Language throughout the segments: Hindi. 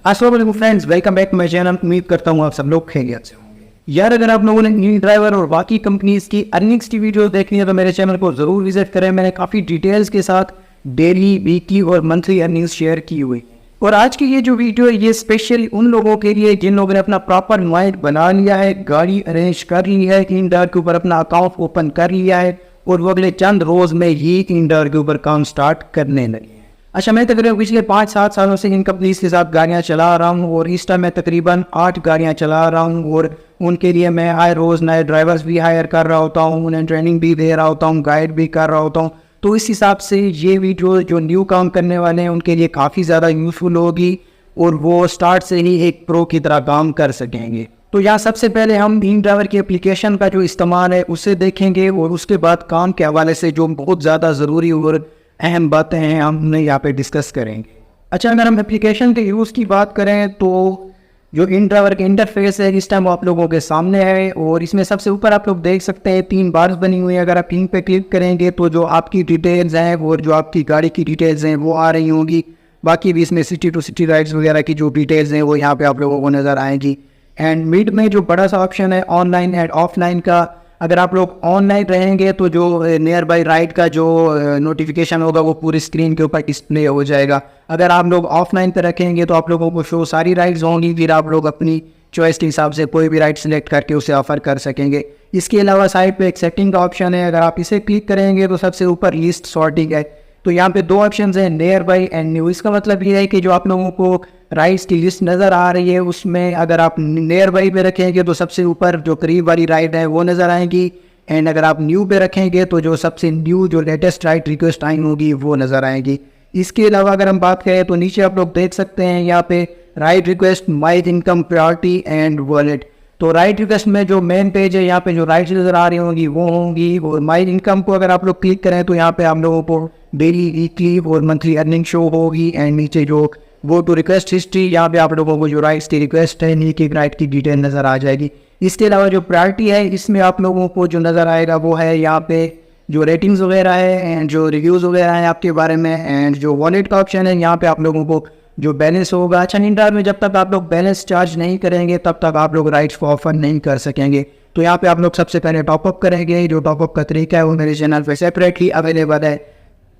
अस्सलाम वालेकुम friends, welcome back to my channel. उम्मीद करता हूँ आप सब लोग खैरियत से होंगे। यार अगर आप लोगों ने ई ड्राइवर और बाकी कंपनीज की अर्निंग्स की वीडियो देखनी है तो मेरे चैनल को ज़रूर विजिट करें। मैंने काफ़ी डिटेल्स के साथ डेली, वीकली और मंथली अर्निंग्स शेयर की हुई। और आज की ये जो वीडियो है ये स्पेशली उन लोगों के लिए जिन लोगों ने अपना प्रॉपर माइंड बना लिया है, गाड़ी अरेंज कर ली है, इंडर के ऊपर अपना अकाउंट ओपन कर लिया है और वो अगले चंद रोज़ में ही इंडर के ऊपर काम स्टार्ट करने लगे। अच्छा, मैं तकरीबन पिछले 5-7 सालों से इन कंपनीज के साथ गाड़ियाँ चला रहा हूँ और इस टाइम मैं तकरीबन 8 गाड़ियाँ चला रहा हूँ और उनके लिए मैं हर रोज़ नए ड्राइवर्स भी हायर कर रहा होता हूँ, उन्हें ट्रेनिंग भी दे रहा होता हूँ, गाइड भी कर रहा होता हूँ। तो इस हिसाब से ये वीडियो जो न्यू काम करने वाले हैं उनके लिए काफ़ी ज़्यादा यूज़फुल होगी और वो स्टार्ट से ही एक प्रो की तरह काम कर सकेंगे। तो यहाँ सबसे पहले हम ई ड्राइवर की एप्लीकेशन का जो इस्तेमाल है उसे देखेंगे और उसके बाद काम के हवाले से जो बहुत ज़्यादा ज़रूरी और अहम बातें हैं हम यहाँ पे डिस्कस करेंगे। अच्छा, अगर हम एप्लीकेशन के यूज़ की बात करें तो जो ई ड्राइवर का इंटरफेस है इस टाइम आप लोगों के सामने है और इसमें सबसे ऊपर आप लोग देख सकते हैं 3 बार्स बनी हुई है। अगर आप इन पे क्लिक करेंगे तो जो आपकी डिटेल्स हैं और जो आपकी गाड़ी की डिटेल्स हैं वो आ रही होंगी। बाकी भी इसमें सिटी टू सिटी राइड्स वगैरह की जो डिटेल्स हैं वो यहाँ पे आप लोगों को नज़र आएंगी। एंड मिड में जो बड़ा सा ऑप्शन है ऑनलाइन एंड ऑफलाइन का, अगर आप लोग ऑनलाइन रहेंगे तो जो नियर बाई राइड का जो नोटिफिकेशन होगा वो पूरी स्क्रीन के ऊपर डिस्प्ले हो जाएगा। अगर आप लोग ऑफलाइन पे रखेंगे तो आप लोगों को शो सारी राइड्स होंगी, फिर आप लोग अपनी चॉइस के हिसाब से कोई भी राइड सेलेक्ट करके उसे ऑफर कर सकेंगे। इसके अलावा साइड पे एक सेटिंग का ऑप्शन है, अगर आप इसे क्लिक करेंगे तो सबसे ऊपर लिस्ट सॉर्टिंग है। तो यहाँ पे 2 ऑप्शन हैं, नियर बाई एंड न्यू। इसका मतलब ये है कि जो आप लोगों को राइड्स की लिस्ट नज़र आ रही है उसमें अगर आप नियर बाई पे रखेंगे तो सबसे ऊपर जो करीब वाली राइड है वो नज़र आएंगी एंड अगर आप न्यू पे रखेंगे तो जो सबसे न्यू जो लेटेस्ट राइड रिक्वेस्ट आई होगी वो नज़र आएंगी। इसके अलावा अगर हम बात करें तो नीचे आप लोग देख सकते हैं यहाँ पे ride request, my income, priority and wallet. तो राइड रिक्वेस्ट में जो मेन पेज है यहाँ पे जो राइड्स नज़र आ रही होंगी वो होंगी और माई इनकम को अगर आप लोग क्लिक करें तो यहाँ पे आप लोगों को डेली, वीकली और मंथली अर्निंग शो होगी। एंड नीचे जो वो टू रिक्वेस्ट हिस्ट्री, यहाँ पे आप लोगों को जो राइड्स की रिक्वेस्ट है नीचे राइड की डिटेल नज़र आ जाएगी। इसके अलावा जो प्रायोरिटी है इसमें आप लोगों को जो नज़र आएगा वो है यहाँ पे जो रेटिंग्स वगैरह है एंड जो रिव्यूज़ वगैरह हैं आपके बारे में। एंड जो वॉलेट का ऑप्शन है यहाँ पे आप लोगों को जो बैलेंस होगा। अच्छा, इंडिया में जब तक आप लोग बैलेंस चार्ज नहीं करेंगे तब तक आप लोग राइड्स को ऑफर नहीं कर सकेंगे। तो यहाँ पे आप लोग सबसे पहले टॉपअप करेंगे। जो टॉपअप का तरीका है वो मेरे चैनल पे सेपरेटली अवेलेबल है।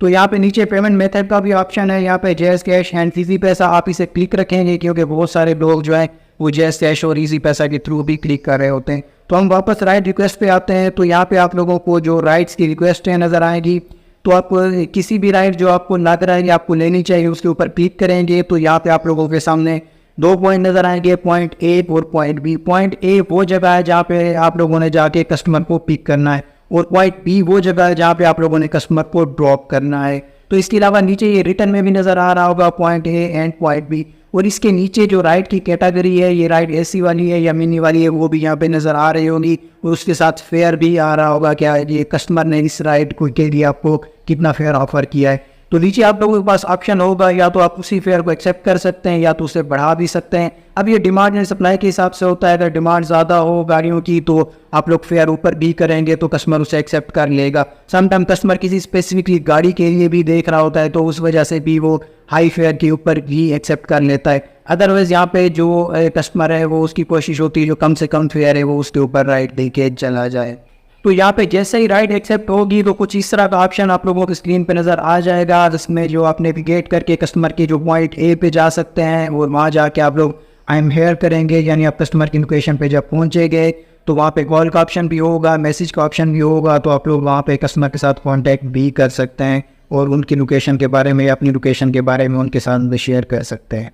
तो यहाँ पे नीचे पेमेंट मेथड का भी ऑप्शन है, यहाँ पे जैज़ कैश एंड इजी पैसा, आप इसे क्लिक रखेंगे क्योंकि बहुत सारे लोग जो है वो जैज़ कैश और इजी पैसा के थ्रू भी क्लिक कर रहे होते हैं। तो हम वापस राइड रिक्वेस्ट पे आते हैं। तो यहाँ पे आप लोगों को जो राइड्स की रिक्वेस्ट है नज़र आएगी। तो आप किसी भी राइड जो आपको लग रहा है कि आपको लेनी चाहिए उसके ऊपर क्लिक करेंगे तो यहाँ पे आप लोगों के सामने 2 पॉइंट नज़र आएंगे, पॉइंट ए और पॉइंट बी। पॉइंट ए वो जगह है जहाँ पे आप लोगों ने जाके कस्टमर को पिक करना है और पॉइंट बी वो जगह है जहाँ पे आप लोगों ने कस्टमर को ड्रॉप करना है। तो इसके अलावा नीचे ये रिटर्न में भी नज़र आ रहा होगा point A and point B. और इसके नीचे जो राइड की कैटेगरी है, ये राइड एसी वाली है या मिनी वाली है, वो भी यहाँ पे नज़र आ रही होगी और उसके साथ फेयर भी आ रहा होगा क्या ये कस्टमर ने इस राइड को के लिए आपको कितना फेयर ऑफर किया है। तो नीचे आप लोगों के पास ऑप्शन होगा, या तो आप उसी फेयर को एक्सेप्ट कर सकते हैं या तो उसे बढ़ा भी सकते हैं। अब ये डिमांड एंड सप्लाई के हिसाब से होता है। अगर डिमांड ज़्यादा हो गाड़ियों की तो आप लोग फेयर ऊपर भी करेंगे तो कस्टमर उसे एक्सेप्ट कर लेगा। समटाइम कस्टमर किसी स्पेसिफिकली गाड़ी के लिए भी देख रहा होता है तो उस वजह से भी वो हाई फेयर के ऊपर भी एक्सेप्ट कर लेता है। अदरवाइज़ यहाँ पे जो कस्टमर है वो उसकी कोशिश होती है जो कम से कम फेयर है वो उसके ऊपर राइड दे के चला जाए। तो यहाँ पे जैसे ही राइड एक्सेप्ट होगी तो कुछ इस तरह का ऑप्शन आप लोगों की स्क्रीन पे नज़र आ जाएगा जिसमें जो आप नेविगेट करके कस्टमर के जो पॉइंट ए पे जा सकते हैं और वहाँ जाके आप लोग आई एम हेयर करेंगे। यानी आप कस्टमर की लोकेशन पे जब पहुँचेंगे तो वहाँ पे कॉल का ऑप्शन भी होगा, मैसेज का ऑप्शन भी होगा। तो आप लोग वहाँ पे कस्टमर के साथ कॉन्टैक्ट भी कर सकते हैं और उनकी लोकेशन के बारे में या अपनी लोकेशन के बारे में उनके साथ शेयर कर सकते हैं।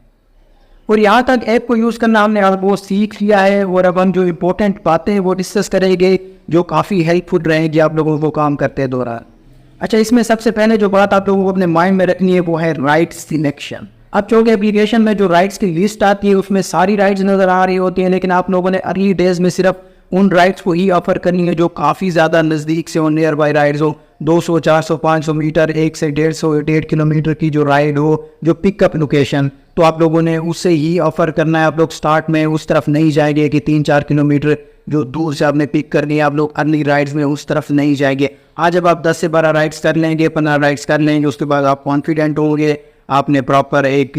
और यहाँ तक ऐप को यूज़ करना हमने वो सीख लिया है और अब हम जो इम्पोर्टेंट बातें वो डिस्कस करेंगे जो काफ़ी हेल्पफुल रहेंगी आप लोगों को काम करते दौरान। अच्छा, इसमें सबसे पहले जो बात आप लोगों को अपने माइंड में रखनी है वो है राइड सिलेक्शन। अब चूँकि एप्लीकेशन में जो राइड्स की लिस्ट आती है उसमें सारी राइड्स नज़र आ रही होती हैं, लेकिन आप लोगों ने अर्ली डेज में सिर्फ उन राइड्स को ही ऑफर करनी है जो काफ़ी ज़्यादा नज़दीक से हो, नियर बाई राइड्स हो, 200, 400, 500 मीटर, 1 से 1.5 किलोमीटर की जो राइड हो, जो पिकअप लोकेशन, तो आप लोगों ने उससे ही ऑफर करना है। आप लोग स्टार्ट में उस तरफ नहीं जाएंगे कि 3-4 किलोमीटर जो दूर से आपने पिक करनी है, आप लोग अर्ली राइड्स में उस तरफ नहीं जाएंगे। आज जब आप 10 से 12 राइड्स कर लेंगे, 15 राइड्स कर लेंगे, उसके बाद आप कॉन्फिडेंट होंगे, आपने प्रॉपर एक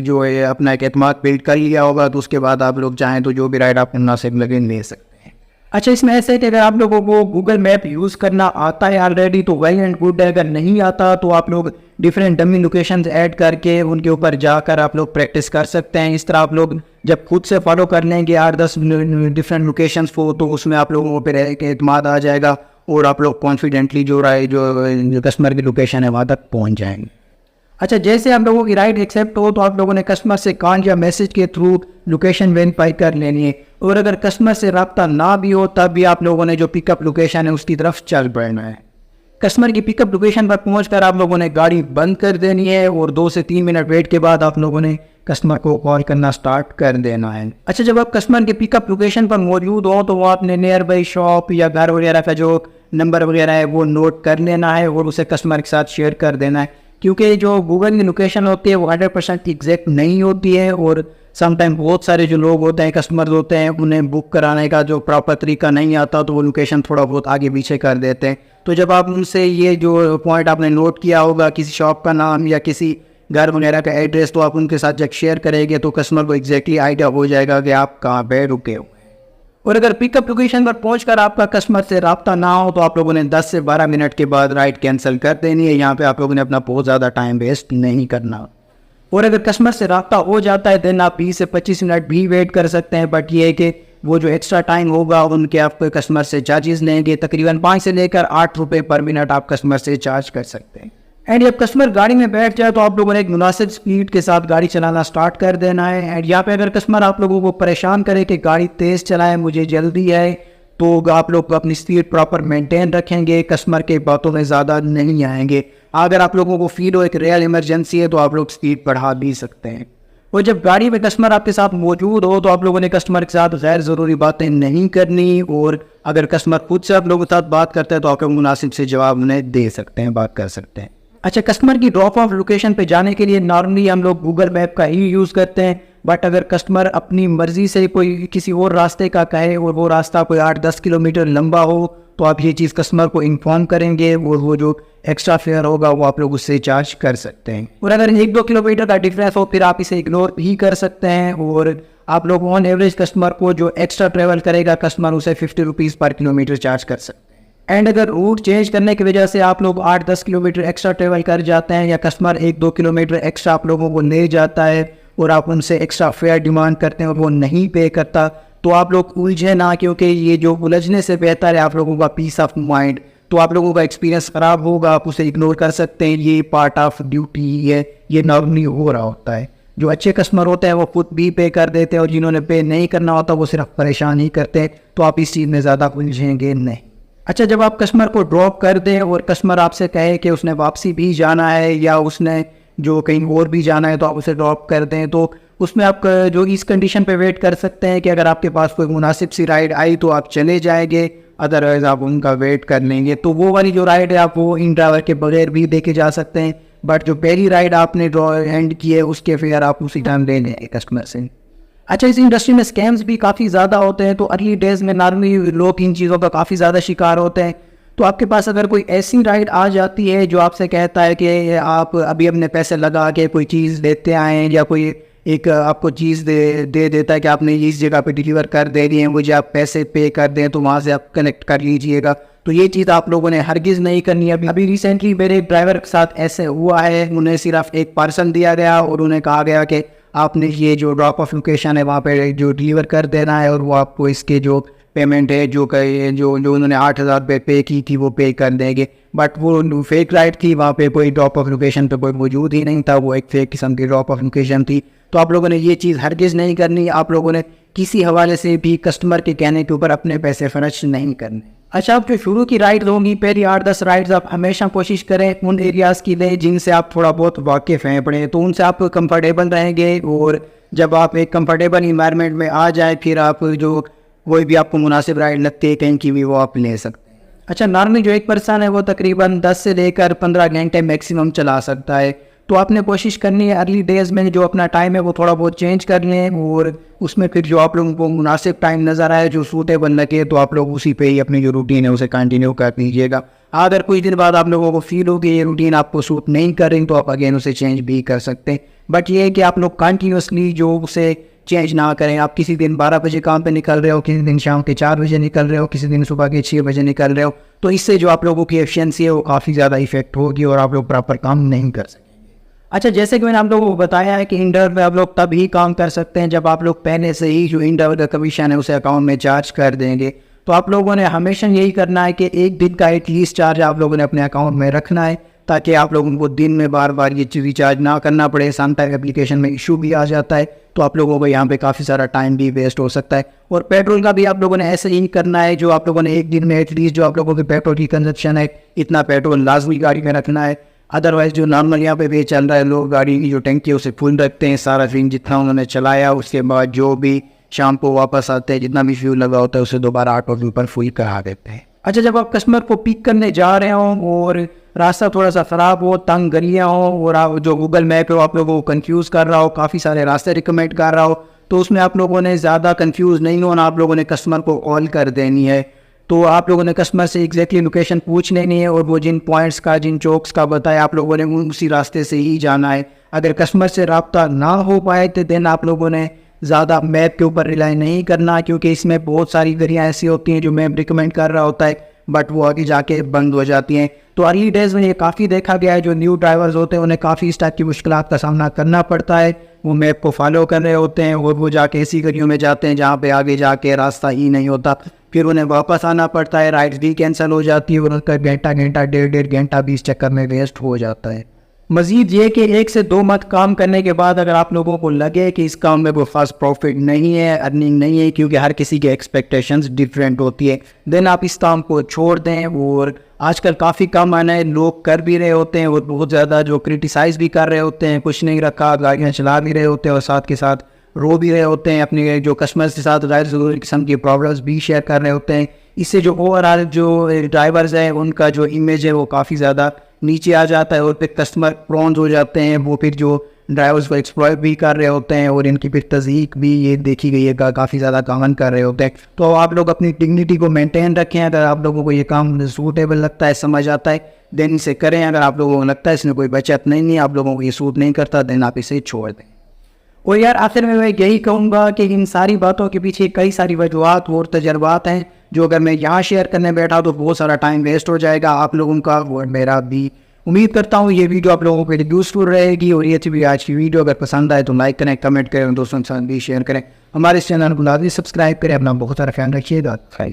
जो है अपना एक एतमाद बिल्ड कर लिया होगा, तो उसके बाद आप लोग चाहें तो जो भी राइड आपको मुनासिब लगे ले सकते हैं। अच्छा, इसमें ऐसे है कि अगर आप लोगों को गूगल मैप यूज़ करना आता है ऑलरेडी तो वेल एंड गुड है, अगर नहीं आता तो आप लोग डिफरेंट डमी लोकेशंस ऐड करके उनके ऊपर जाकर आप लोग प्रैक्टिस कर सकते हैं। इस तरह आप लोग जब खुद से फॉलो कर लेंगे 8-10 डिफरेंट लोकेशंस को, तो उसमें आप लोगों पर एक एतमाद आ जाएगा और आप लोग कॉन्फिडेंटली जो कस्टमर की लोकेशन है वहाँ तक पहुँच जाएंगे। अच्छा, जैसे आप लोगों की राइड एक्सेप्ट हो तो आप लोगों ने कस्टमर से कॉल या मैसेज के थ्रू लोकेशन वेरीफाई कर लेनी है, और अगर कस्टमर से रब्ता ना भी हो तब भी आप लोगों ने जो पिकअप लोकेशन है उसकी तरफ चल पड़ना है। कस्टमर की पिकअप लोकेशन पर पहुंचकर आप लोगों ने गाड़ी बंद कर देनी है और 2 से 3 मिनट वेट के बाद आप लोगों ने कस्टमर को कॉल करना स्टार्ट कर देना है। अच्छा, जब आप कस्टमर के पिकअप लोकेशन पर मौजूद हो तो वो आपने नियर बाई शॉप या घर वगैरह का जो नंबर वगैरह है वो नोट कर लेना है और उसे कस्टमर के साथ शेयर कर देना है, क्योंकि जो गूगल की लोकेशन होती है वो 100% एग्जैक्ट नहीं होती है, और समटाइम बहुत सारे जो लोग होते हैं, कस्टमर्स होते हैं, उन्हें बुक कराने का जो प्रॉपर तरीका नहीं आता तो वो लोकेशन थोड़ा बहुत आगे पीछे कर देते हैं। तो जब आप उनसे ये जो पॉइंट आपने नोट किया होगा, किसी शॉप का नाम या किसी घर वगैरह का एड्रेस, तो आप उनके साथ जब शेयर करेंगे तो कस्टमर को एग्जैक्टली आइडिया हो जाएगा कि आप कहाँ पे रुके हो। और अगर पिकअप लोकेशन पर पहुंचकर आपका कस्टमर से रब्ता ना हो तो आप लोगों ने 10 से 12 मिनट के बाद राइड कैंसिल कर देनी है। यहाँ पे आप लोगों ने अपना बहुत ज़्यादा टाइम वेस्ट नहीं करना। और अगर कस्टमर से रब्ता हो जाता है देन आप 20 से 25 मिनट भी वेट कर सकते हैं, बट ये है कि वो जो एक्स्ट्रा टाइम होगा उनके आपको कस्टमर से चार्जेस लेंगे, तकरीबन 5 से लेकर 8 रुपये पर मिनट आप कस्टमर से चार्ज कर सकते हैं। एंड जब कस्टमर गाड़ी में बैठ जाए तो आप लोगों ने एक मुनासिब स्पीड के साथ गाड़ी चलाना स्टार्ट कर देना है। एंड यहाँ पे अगर कस्टमर आप लोगों को परेशान करे कि गाड़ी तेज़ चलाएं, मुझे जल्दी है, तो आप लोग अपनी स्पीड प्रॉपर मेंटेन रखेंगे, कस्टमर के बातों में ज़्यादा नहीं आएंगे। अगर आप लोगों को फील हो एक रियल इमरजेंसी है तो आप लोग स्पीड बढ़ा भी सकते हैं। और जब गाड़ी में कस्टमर आपके साथ मौजूद हो तो आप लोगों ने कस्टमर के साथ गैर ज़रूरी बातें नहीं करनी, और अगर कस्टमर खुद से आप लोगों के साथ बात करते हैं तो आप लोग मुनासिब से जवाब उन्हें दे सकते हैं, बात कर सकते हैं। अच्छा, कस्टमर की ड्रॉप ऑफ लोकेशन पे जाने के लिए नॉर्मली हम लोग गूगल मैप का ही यूज़ करते हैं, बट अगर कस्टमर अपनी मर्ज़ी से कोई किसी और रास्ते का कहे और वो रास्ता कोई 8-10 किलोमीटर लंबा हो तो आप ये चीज़ कस्टमर को इन्फॉर्म करेंगे और वो जो एक्स्ट्रा फेयर होगा वो आप लोग उससे चार्ज कर सकते हैं। और अगर 1-2 किलोमीटर का डिफरेंस हो फिर आप इसे इग्नोर भी कर सकते हैं, और आप लोग ऑन एवरेज कस्टमर को जो एक्स्ट्रा ट्रेवल करेगा कस्टमर उसे 50 रुपीज़ पर किलोमीटर चार्ज कर सकते हैं। एंड अगर रूट चेंज करने की वजह से आप लोग 8-10 किलोमीटर एक्स्ट्रा ट्रेवल कर जाते हैं या कस्टमर 1-2 किलोमीटर एक्स्ट्रा आप लोगों को ले जाता है और आप उनसे एक्स्ट्रा फेयर डिमांड करते हैं और वो नहीं पे करता, तो आप लोग उलझे ना, क्योंकि ये जो उलझने से बेहतर है आप लोगों का पीस ऑफ माइंड। तो आप लोगों का एक्सपीरियंस ख़राब होगा, आप उसे इग्नोर कर सकते हैं, ये पार्ट ऑफ ड्यूटी है, ये नॉर्मली हो रहा होता है। जो अच्छे कस्टमर होते हैं वो खुद भी पे कर देते हैं और जिन्होंने पे नहीं करना होता वो सिर्फ परेशान ही करते हैं, तो आप इस चीज़ में ज़्यादा उलझेंगे नहीं। अच्छा, जब आप कस्टमर को ड्रॉप कर दें और कस्टमर आपसे कहे कि उसने वापसी भी जाना है या उसने जो कहीं और भी जाना है तो आप उसे ड्रॉप कर दें, तो उसमें आप जो इस कंडीशन पे वेट कर सकते हैं कि अगर आपके पास कोई मुनासिब सी राइड आई तो आप चले जाएंगे, अदरवाइज आप उनका वेट कर लेंगे। तो वो वाली जो राइड है आप वो इन ड्राइवर के बगैर भी दे के जा सकते हैं, बट जो पहली राइड आपने एंड की है उसके फेयर आप उसी टाइम ले लेंगे कस्टमर से। अच्छा, इस इंडस्ट्री में स्कैम्स भी काफ़ी ज़्यादा होते हैं, तो अर्ली डेज़ में नॉर्मली लोग इन चीज़ों का काफ़ी ज़्यादा शिकार होते हैं। तो आपके पास अगर कोई ऐसी राइड आ जाती है जो आपसे कहता है कि आप अभी अपने पैसे लगा के कोई चीज़ लेते आएँ, या कोई एक आपको चीज़ दे देता है कि आपने इस जगह पे डिलीवर कर दे दी है, मुझे आप पैसे पे कर दें तो वहाँ से आप कनेक्ट कर लीजिएगा, तो ये चीज़ आप लोगों ने हरगिज़ नहीं करनी है। अभी रिसेंटली मेरे ड्राइवर के साथ ऐसे हुआ है, उन्हें सिर्फ एक पार्सल दिया गया और उन्हें कहा गया कि आपने ये जो ड्रॉप ऑफ लोकेशन है वहाँ पे जो डिलीवर कर देना है और वो आपको इसके जो पेमेंट है जो उन्होंने 8,000 रुपये पे की थी वो पे कर देंगे, बट वो फेक राइड थी, वहाँ पे कोई ड्रॉप ऑफ लोकेशन पे कोई मौजूद ही नहीं था, वो एक फेक किस्म की ड्रॉप ऑफ लोकेशन थी। तो आप लोगों ने ये चीज़ हरगिज़ नहीं करनी, आप लोगों ने किसी हवाले से भी कस्टमर के कहने के ऊपर अपने पैसे खर्च नहीं करने। अच्छा, आप जो शुरू की राइड होंगी पहली 8-10 राइड्स आप हमेशा कोशिश करें उन एरियाज़ की लें जिनसे आप थोड़ा बहुत वाकिफ़ हैं पड़े, तो उनसे आप कंफर्टेबल रहेंगे, और जब आप एक कंफर्टेबल इन्वायरमेंट में आ जाए फिर आप जो कोई भी आपको मुनासिब राइड लगती है कहीं की भी वो आप ले सकते हैं। अच्छा, नॉर्मली जो एक पर्सन है वो तकरीबन 10 से लेकर 15 घंटे मैक्सिमम चला सकता है, तो आपने कोशिश करनी है अर्ली डेज़ में जो अपना टाइम है वो थोड़ा बहुत चेंज कर लें, और उसमें फिर जो आप लोगों को मुनासिब टाइम नज़र आए, जो सूटेबल लगे, तो आप लोग उसी पे ही अपनी जो रूटीन है उसे कंटिन्यू कर दीजिएगा। अगर कुछ दिन बाद आप लोगों को फील हो कि ये रूटीन आपको सूट नहीं कर रही, तो आप अगेन उसे चेंज भी कर सकते हैं। बट ये है कि आप लोग कंटिन्यूसली जो उसे चेंज ना करें। आप किसी दिन 12 बजे काम पे निकल रहे हो, किसी दिन शाम के 4 बजे निकल रहे हो, किसी दिन सुबह के 6 बजे निकल रहे हो, तो इससे जो आप लोगों की एफिशिएंसी है वो काफ़ी ज़्यादा इफेक्ट होगी और आप लोग प्रॉपर काम नहीं कर सकेंगे। अच्छा, जैसे कि मैंने आप लोगों को बताया है कि इंटरवल में आप लोग तब ही काम कर सकते हैं जब आप लोग पहले से ही जो इंटरवल का कमीशन है उसे अकाउंट में चार्ज कर देंगे। तो आप लोगों ने हमेशा यही करना है कि एक दिन का एटलीस्ट चार्ज आप लोगों ने अपने अकाउंट में रखना है, ताकि आप लोगों को दिन में बार बार ये रिचार्ज ना करना पड़े। समटाइम एप्लीकेशन में इशू भी आ जाता है, तो आप लोगों को यहाँ पे काफ़ी सारा टाइम भी वेस्ट हो सकता है। और पेट्रोल का भी आप लोगों ने ऐसे ही करना है, जो आप लोगों ने एक दिन में एटलीस्ट जो आप लोगों के पेट्रोल की कंजप्शन है इतना पेट्रोल लाजमी गाड़ी में रखना है। अदरवाइज जो नॉर्मल यहाँ पे भी चल रहा है, लोग गाड़ी की जो टंकी है उसे फुल रखते हैं, सारा दिन जितना उन्होंने चलाया उसके बाद जो भी शाम को वापस आते हैं जितना भी फ्यूल लगा होता है उसे दोबारा ऑटो के ऊपर फुल करा देते हैं। अच्छा, जब आप कस्टमर को पिक करने जा रहे हो और रास्ता थोड़ा सा ख़राब हो, तंग गलियाँ हो, और आप जो गूगल मैप है वो आप लोगों को कंफ्यूज कर रहा हो, काफ़ी सारे रास्ते रिकमेंड कर रहा हो, तो उसमें आप लोगों ने ज़्यादा कंफ्यूज नहीं होना। आप लोगों ने कस्टमर को कॉल कर देनी है। तो आप लोगों ने कस्टमर से एग्जैक्टली लोकेशन पूछ लेनी है, और वो जिन पॉइंट्स का, जिन चौक्स का बताया, आप लोगों ने उसी रास्ते से ही जाना है। अगर कस्टमर से रब्ता ना हो पाए तो देन आप लोगों ने ज़्यादा मैप के ऊपर रिलाई नहीं करना, क्योंकि इसमें बहुत सारी गलियाँ ऐसी होती हैं जो मैप रिकमेंड कर रहा होता है बट वो आगे जाके बंद हो जाती हैं। तो अर्ली डेज़ में ये काफ़ी देखा गया है, जो न्यू ड्राइवर्स होते हैं उन्हें काफ़ी इस टाइप की मुश्किलात का सामना करना पड़ता है। वो मैप को फॉलो कर रहे होते हैं और वो जाके ऐसी गलियों में जाते हैं जहाँ पे आगे जाके रास्ता ही नहीं होता, फिर उन्हें वापस आना पड़ता है, राइड्स भी कैंसिल हो जाती है और उनका घंटा 1.5 घंटा भी इस चक्कर में वेस्ट हो जाता है। मज़ीद ये कि 1 से 2 मंथ काम करने के बाद अगर आप लोगों को लगे कि इस काम में कोई ख़ास प्रॉफिट नहीं है, अर्निंग नहीं है, क्योंकि हर किसी की एक्सपेक्टेशंस डिफरेंट होती है, देन आप इस काम को छोड़ दें। और आजकल काफ़ी कम आना है, लोग कर भी रहे होते हैं और बहुत ज़्यादा जो क्रिटिसाइज़ भी कर रहे होते हैं, कुछ नहीं रखा, गाड़ियाँ चला भी रहे होते हैं और साथ के साथ रो भी रहे होते हैं, अपने जो कस्टमर्स के साथ गैर ज़रूरी किस्म की प्रॉब्लम्स भी शेयर कर रहे होते हैं। इससे जो ओवरऑल जो ड्राइवर्स हैं उनका जो इमेज है वो काफ़ी ज़्यादा नीचे आ जाता है और फिर कस्टमर प्रॉन्स हो जाते हैं। वो फिर जो ड्राइवर्स को एक्सप्लॉइट भी कर रहे होते हैं और इनकी फिर तज़ीक भी ये देखी गई है काफ़ी ज़्यादा कॉमन कर रहे होते हैं। तो आप लोग अपनी डिग्निटी को मेंटेन रखें। अगर आप लोगों को ये काम सूटेबल लगता है, समझ आता है, देन इसे करें। अगर आप लोगों को लगता है इसमें कोई बचत नहीं है, आप लोगों को ये सूट नहीं करता, देन आप इसे छोड़ दें। और यार आखिर में मैं यही कहूँगा कि इन सारी बातों के पीछे कई सारी वजूहत और तजर्बात हैं, जो अगर मैं यहाँ शेयर करने बैठा तो बहुत सारा टाइम वेस्ट हो जाएगा आप लोगों का और मेरा भी। उम्मीद करता हूँ ये वीडियो आप लोगों के लिए यूज़फुल रहेगी। और ये थी भी आज की वीडियो। अगर पसंद आए तो लाइक करें, कमेंट करें, दोस्तों के साथ भी शेयर करें। हमारे इस चैनल को लाजमी सब्सक्राइब करें। अपना बहुत सारा ख्याल रखिएगा।